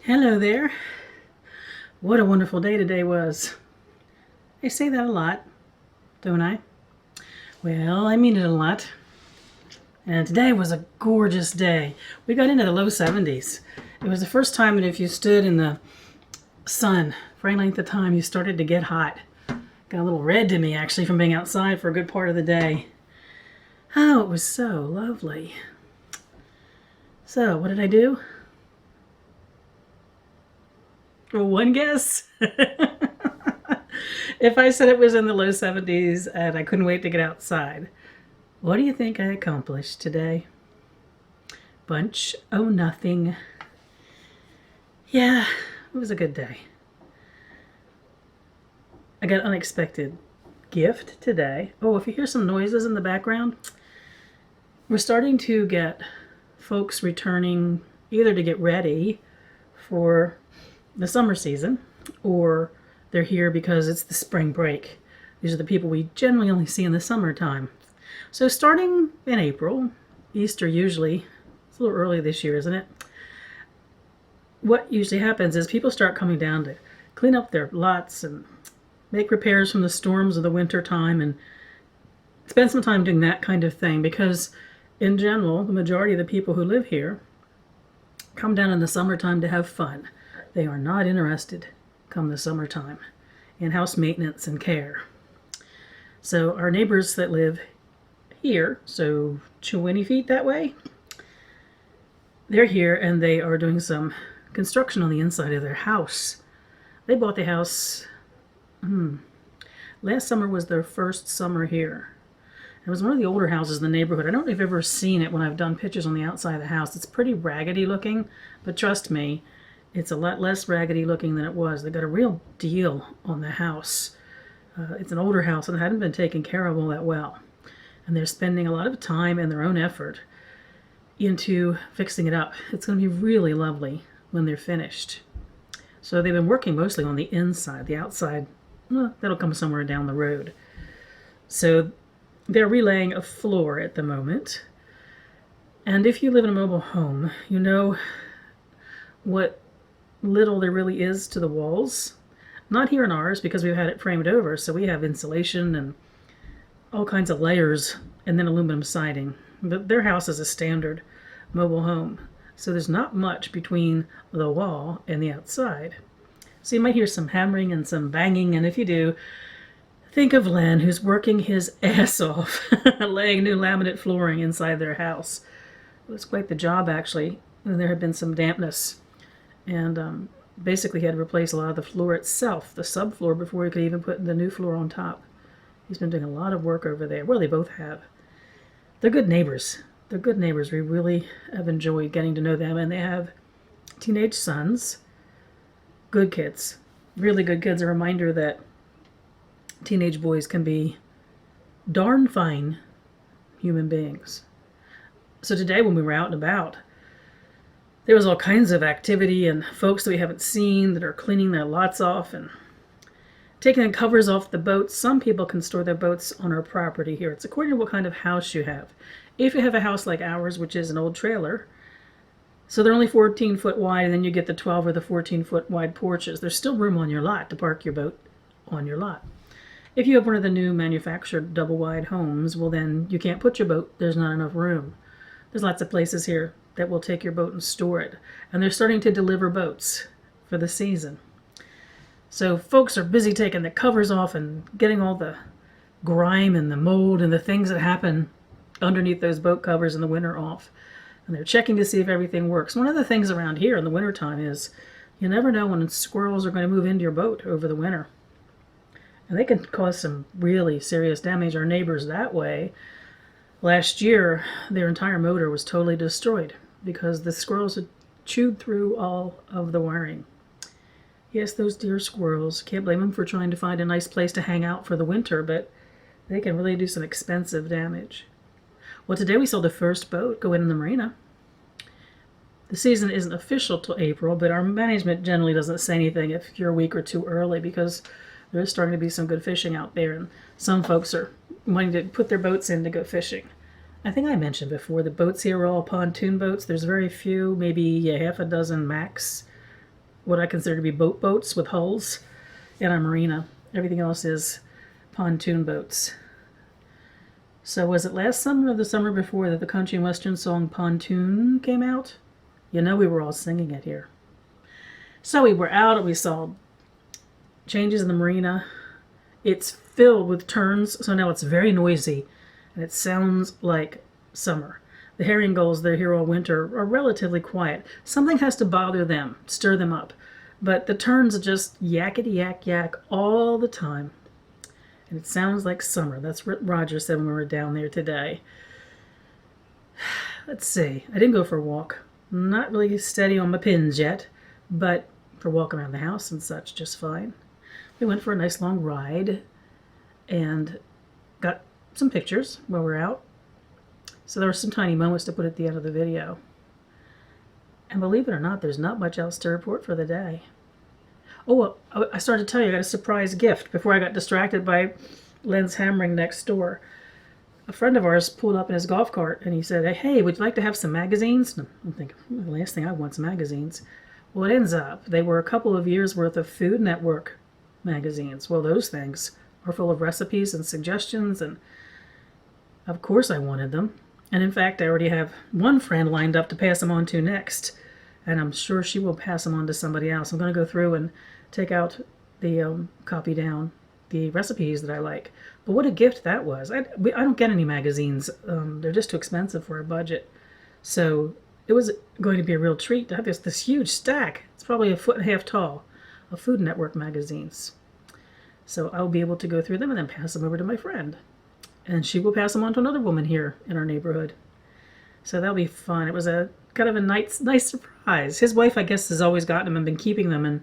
Hello there. What a wonderful day today was. I say that a lot, don't I? Well, I mean it a lot. And today was a gorgeous day. We got into the low 70s. It was the first time that if you stood in the sun for any length of time, you started to get hot. Got a little red to me, actually, from being outside for a good part of the day. Oh, it was so lovely. So, what did I do? Well, one guess. If I said it was in the low 70s and I couldn't wait to get outside, what do you think I accomplished today? Bunch o' nothing. Yeah, it was a good day. I got an unexpected gift today. Oh, if you hear some noises in the background, we're starting to get folks returning either to get ready for the summer season, or they're here because it's the spring break. These are the people we generally only see in the summertime. So starting in April, Easter usually, it's a little early this year, isn't it? What usually happens is people start coming down to clean up their lots and make repairs from the storms of the winter time and spend some time doing that kind of thing, because in general, the majority of the people who live here come down in the summertime to have fun. They are not interested, come the summertime, in house maintenance and care. So our neighbors that live here, so 20 feet that way, they're here and they are doing some construction on the inside of their house. They bought the house, last summer was their first summer here. It was one of the older houses in the neighborhood. I don't know if you've ever seen it when I've done pictures on the outside of the house. It's pretty raggedy looking, but trust me, it's a lot less raggedy looking than it was. They got a real deal on the house. It's an older house and it hadn't been taken care of all that well. And they're spending a lot of time and their own effort into fixing it up. It's going to be really lovely when they're finished. So they've been working mostly on the inside. The outside, well, that'll come somewhere down the road. So they're relaying a floor at the moment. And if you live in a mobile home, you know what little there really is to the walls. Not here in ours, because we've had it framed over, so we have insulation and all kinds of layers and then aluminum siding. But their house is a standard mobile home, so there's not much between the wall and the outside. So you might hear some hammering and some banging, and if you do, think of Len, who's working his ass off laying new laminate flooring inside their house. It was quite the job, actually, and there had been some dampness. And basically he had to replace a lot of the floor itself, the subfloor, before he could even put the new floor on top. He's been doing a lot of work over there. Well, they both have. They're good neighbors. They're good neighbors. We really have enjoyed getting to know them. And they have teenage sons. Good kids. Really good kids. A reminder that teenage boys can be darn fine human beings. So today when we were out and about, there was all kinds of activity and folks that we haven't seen that are cleaning their lots off and taking the covers off the boats. Some people can store their boats on our property here. It's according to what kind of house you have. If you have a house like ours, which is an old trailer, so they're only 14 foot wide, and then you get the 12 or the 14 foot wide porches. There's still room on your lot to park your boat on your lot. If you have one of the new manufactured double wide homes, well then you can't put your boat. There's not enough room. There's lots of places here that will take your boat and store it. And they're starting to deliver boats for the season. So folks are busy taking the covers off and getting all the grime and the mold and the things that happen underneath those boat covers in the winter off. And they're checking to see if everything works. One of the things around here in the wintertime is you never know when squirrels are going to move into your boat over the winter. And they can cause some really serious damage. Our neighbors that way, last year, their entire motor was totally destroyed because the squirrels had chewed through all of the wiring. Yes, those dear squirrels. Can't blame them for trying to find a nice place to hang out for the winter, but they can really do some expensive damage. Well, today we saw the first boat go in the marina. The season isn't official till April, but our management generally doesn't say anything if you're a week or two early, because there is starting to be some good fishing out there, and some folks are wanting to put their boats in to go fishing. I think I mentioned before, the boats here are all pontoon boats. There's very few, maybe a half a dozen max, what I consider to be boats with hulls in our marina. Everything else is pontoon boats. So was it last summer or the summer before that the country and western song Pontoon came out? You know we were all singing it here. So we were out and we saw changes in the marina. It's filled with turns, so now it's very noisy and it sounds like summer. The herring gulls that are here all winter are relatively quiet. Something has to bother them, stir them up. But the terns are just yakety yak yak all the time. And it sounds like summer. That's what Roger said when we were down there today. Let's see. I didn't go for a walk. Not really steady on my pins yet, but for walking around the house and such, just fine. We went for a nice long ride and got some pictures while we were out. So there were some tiny moments to put at the end of the video. And believe it or not, there's not much else to report for the day. Oh, well, I started to tell you I got a surprise gift before I got distracted by Len's hammering next door. A friend of ours pulled up in his golf cart and he said, hey, would you like to have some magazines? And I'm thinking, the last thing I want is magazines. Well, it ends up, they were a couple of years worth of Food Network magazines. Well, those things are full of recipes and suggestions, and of course I wanted them. And in fact, I already have one friend lined up to pass them on to next, and I'm sure she will pass them on to somebody else. I'm going to go through and take out the copy down the recipes that I like. But what a gift that was. I don't get any magazines. They're just too expensive for our budget. So it was going to be a real treat to have this huge stack. It's probably 1.5 feet tall of Food Network magazines. So I'll be able to go through them and then pass them over to my friend. And she will pass them on to another woman here in our neighborhood. So that'll be fun. It was a kind of a nice surprise. His wife, I guess, has always gotten them and been keeping them, and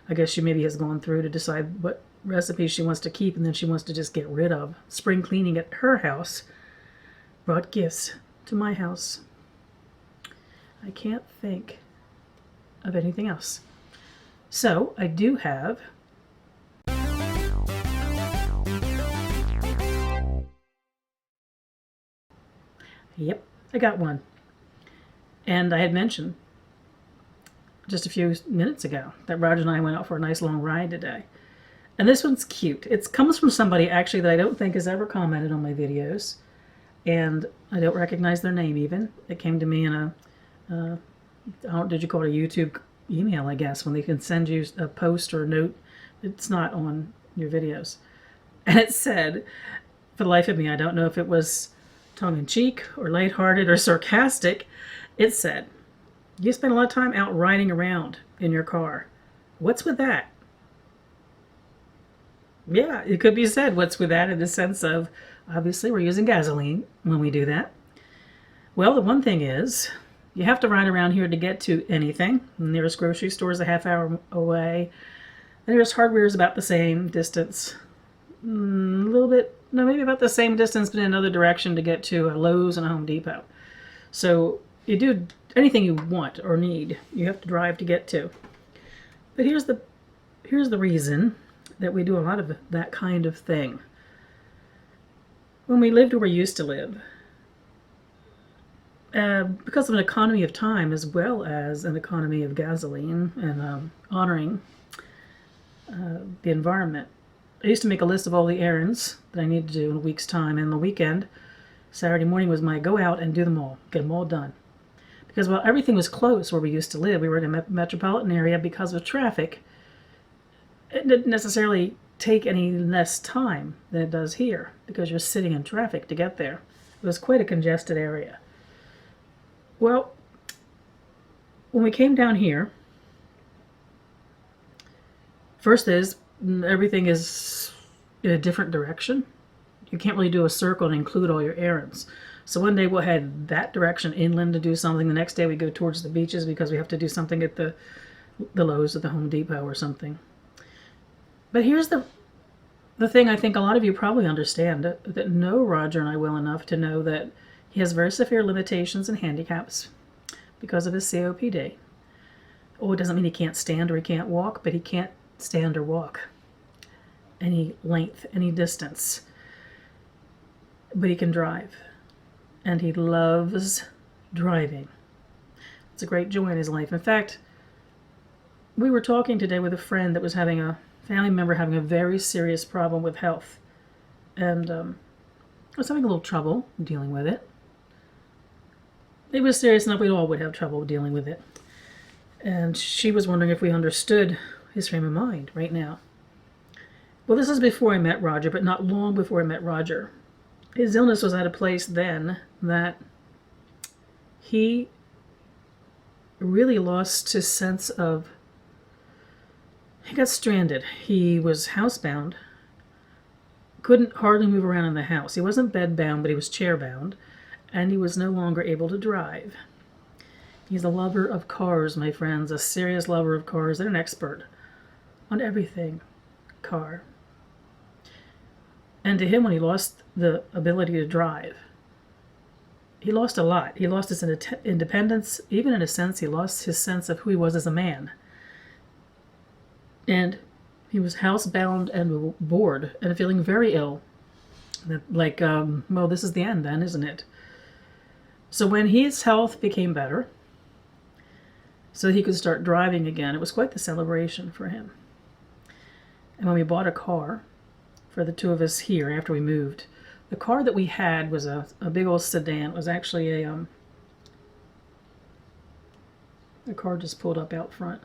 I guess she maybe has gone through to decide what recipes she wants to keep and then she wants to just get rid of. Spring cleaning at her house brought gifts to my house. I can't think of anything else. So I do have Yep, I got one. And I had mentioned just a few minutes ago that Roger and I went out for a nice long ride today. And this one's cute. It comes from somebody actually that I don't think has ever commented on my videos. And I don't recognize their name even. It came to me in a, did you call it a YouTube email, I guess, when they can send you a post or a note. It's not on your videos. And it said, for the life of me, I don't know if it was tongue-in-cheek or lighthearted or sarcastic. It said, you spend a lot of time out riding around in your car. What's with that? Yeah, it could be said, what's with that, in the sense of, obviously, we're using gasoline when we do that. Well, the one thing is, you have to ride around here to get to anything. The nearest grocery store is a half hour away. The nearest hardware is about the same distance. A little bit, no, maybe about the same distance, but in another direction to get to a Lowe's and a Home Depot. So you do anything you want or need, you have to drive to get to. But here's the reason that we do a lot of that kind of thing. When we lived where we used to live, because of an economy of time as well as an economy of gasoline and honoring the environment, I used to make a list of all the errands that I needed to do in a week's time, and the weekend, Saturday morning, was my go out and do them all, get them all done. Because while everything was close where we used to live, we were in a metropolitan area, because of traffic, it didn't necessarily take any less time than it does here, because you're sitting in traffic to get there. It was quite a congested area. Well, when we came down here, first is, everything is in a different direction. You can't really do a circle and include all your errands. So one day we'll head that direction inland to do something. The next day we go towards the beaches because we have to do something at the Lowe's at the Home Depot or something. But here's the thing I think a lot of you probably understand, that know Roger and I well enough to know that he has very severe limitations and handicaps because of his COPD. Oh, it doesn't mean he can't stand or he can't walk, but he can't stand or walk any length, any distance. But he can drive, and he loves driving. It's a great joy in his life. In fact, we were talking today with a friend that was having a family member having a very serious problem with health. And was having a little trouble dealing with it. It was serious enough we all would have trouble dealing with it. And she was wondering if we understood his frame of mind right now. Well, this is before I met Roger, but not long before I met Roger. His illness was at a place then that he really lost his sense of... He got stranded. He was housebound. Couldn't hardly move around in the house. He wasn't bedbound, but he was chairbound. And he was no longer able to drive. He's a lover of cars, my friends, a serious lover of cars and an expert on everything car. And to him, when he lost the ability to drive, he lost a lot. He lost his independence. Even in a sense, he lost his sense of who he was as a man. And he was housebound and bored and feeling very ill. Like, well, this is the end then, isn't it? So when his health became better, so he could start driving again, it was quite the celebration for him. And when we bought a car for the two of us here after we moved, the car that we had was a big old sedan. It was actually the car just pulled up out front.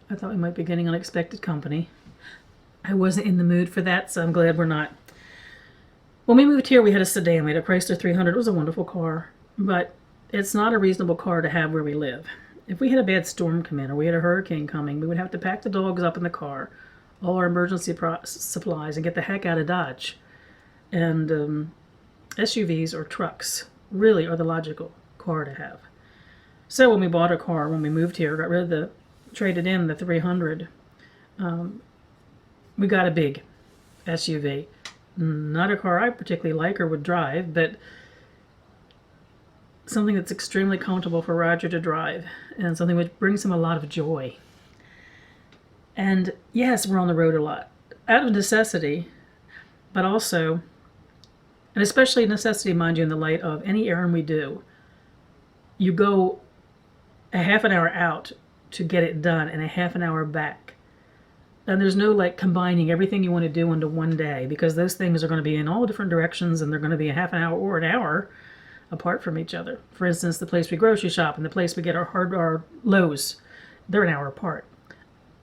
I thought we might be getting unexpected company. I wasn't in the mood for that, so I'm glad we're not. When we moved here, we had a sedan. We had a Chrysler 300. It was a wonderful car, but it's not a reasonable car to have where we live. If we had a bad storm come in or we had a hurricane coming, we would have to pack the dogs up in the car, all our emergency supplies, and get the heck out of Dodge. And SUVs or trucks really are the logical car to have. So when we bought a car, when we moved here, got rid of traded in the 300, we got a big SUV. Not a car I particularly like or would drive, but something that's extremely comfortable for Roger to drive and something which brings him a lot of joy. And yes, we're on the road a lot, out of necessity, but also, and especially necessity, mind you, in the light of any errand we do, you go a half an hour out to get it done and a half an hour back. And there's no like combining everything you want to do into one day, because those things are going to be in all different directions and they're going to be a half an hour or an hour apart from each other. For instance, the place we grocery shop and the place we get our Lowe's, they're an hour apart.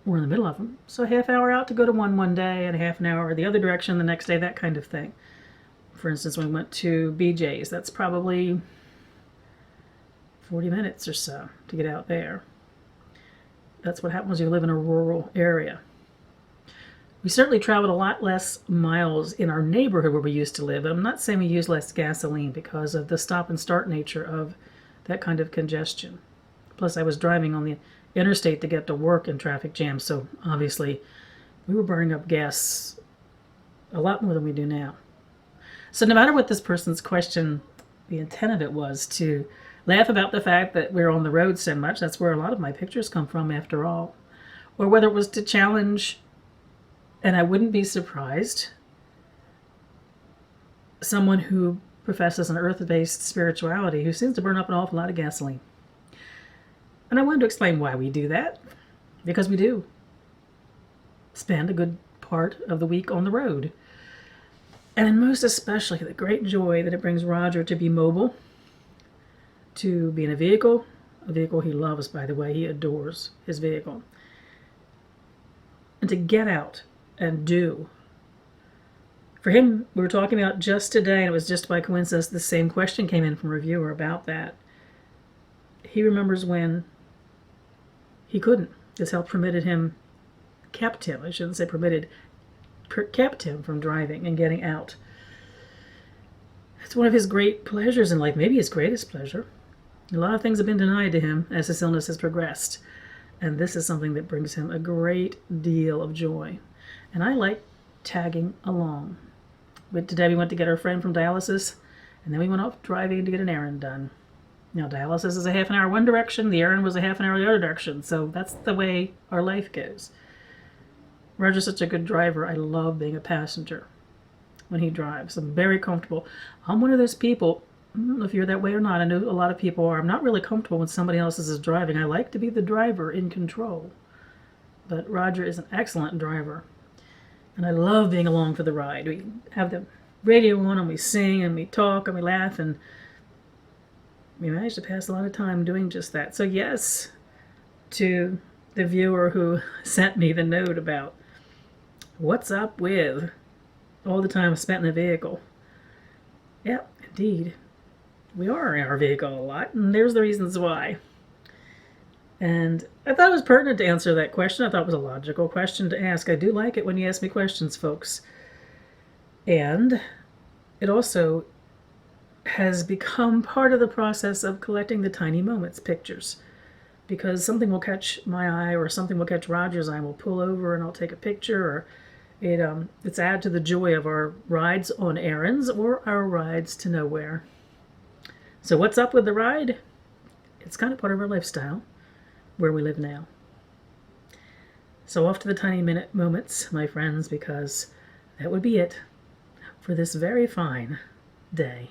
We're in the middle of them. So a half hour out to go to one day and a half an hour the other direction the next day, that kind of thing. For instance, when we went to BJ's, that's probably 40 minutes or so to get out there. That's what happens when you live in a rural area. We certainly traveled a lot less miles in our neighborhood where we used to live. But I'm not saying we use less gasoline because of the stop and start nature of that kind of congestion. Plus, I was driving on the interstate to get to work in traffic jams, so obviously we were burning up gas a lot more than we do now. So no matter what this person's question, the intent of it was to laugh about the fact that we're on the road so much. That's where a lot of my pictures come from, after all. Or whether it was to challenge, and I wouldn't be surprised, someone who professes an earth-based spirituality who seems to burn up an awful lot of gasoline. And I wanted to explain why we do that. Because we do spend a good part of the week on the road. And most especially the great joy that it brings Roger to be mobile, to be in a vehicle he loves, by the way. He adores his vehicle. And to get out and do. For him, we were talking about just today, and it was just by coincidence the same question came in from a reviewer about that. He remembers when he couldn't. His health kept him from driving and getting out. It's one of his great pleasures in life, maybe his greatest pleasure. A lot of things have been denied to him as his illness has progressed. And this is something that brings him a great deal of joy. And I like tagging along. But today we went to get our friend from dialysis, and then we went off driving to get an errand done. Now, dialysis is a half an hour one direction, the errand was a half an hour the other direction, so that's the way our life goes. Roger's such a good driver, I love being a passenger when he drives. I'm very comfortable. I'm one of those people, I don't know if you're that way or not. I know a lot of people are. I'm not really comfortable when somebody else is driving. I like to be the driver in control. But Roger is an excellent driver. And I love being along for the ride. We have the radio on and we sing and we talk and we laugh, and we managed to pass a lot of time doing just that. So yes, to the viewer who sent me the note about what's up with all the time spent in the vehicle. Yep, indeed. We are in our vehicle a lot, and there's the reasons why. And I thought it was pertinent to answer that question. I thought it was a logical question to ask. I do like it when you ask me questions, folks. And it also has become part of the process of collecting the tiny moments pictures. Because something will catch my eye or something will catch Roger's eye, and we'll pull over and I'll take a picture, or it's add to the joy of our rides on errands or our rides to nowhere. So what's up with the ride? It's kind of part of our lifestyle where we live now. So off to the tiny minute moments, my friends, because that would be it for this very fine day.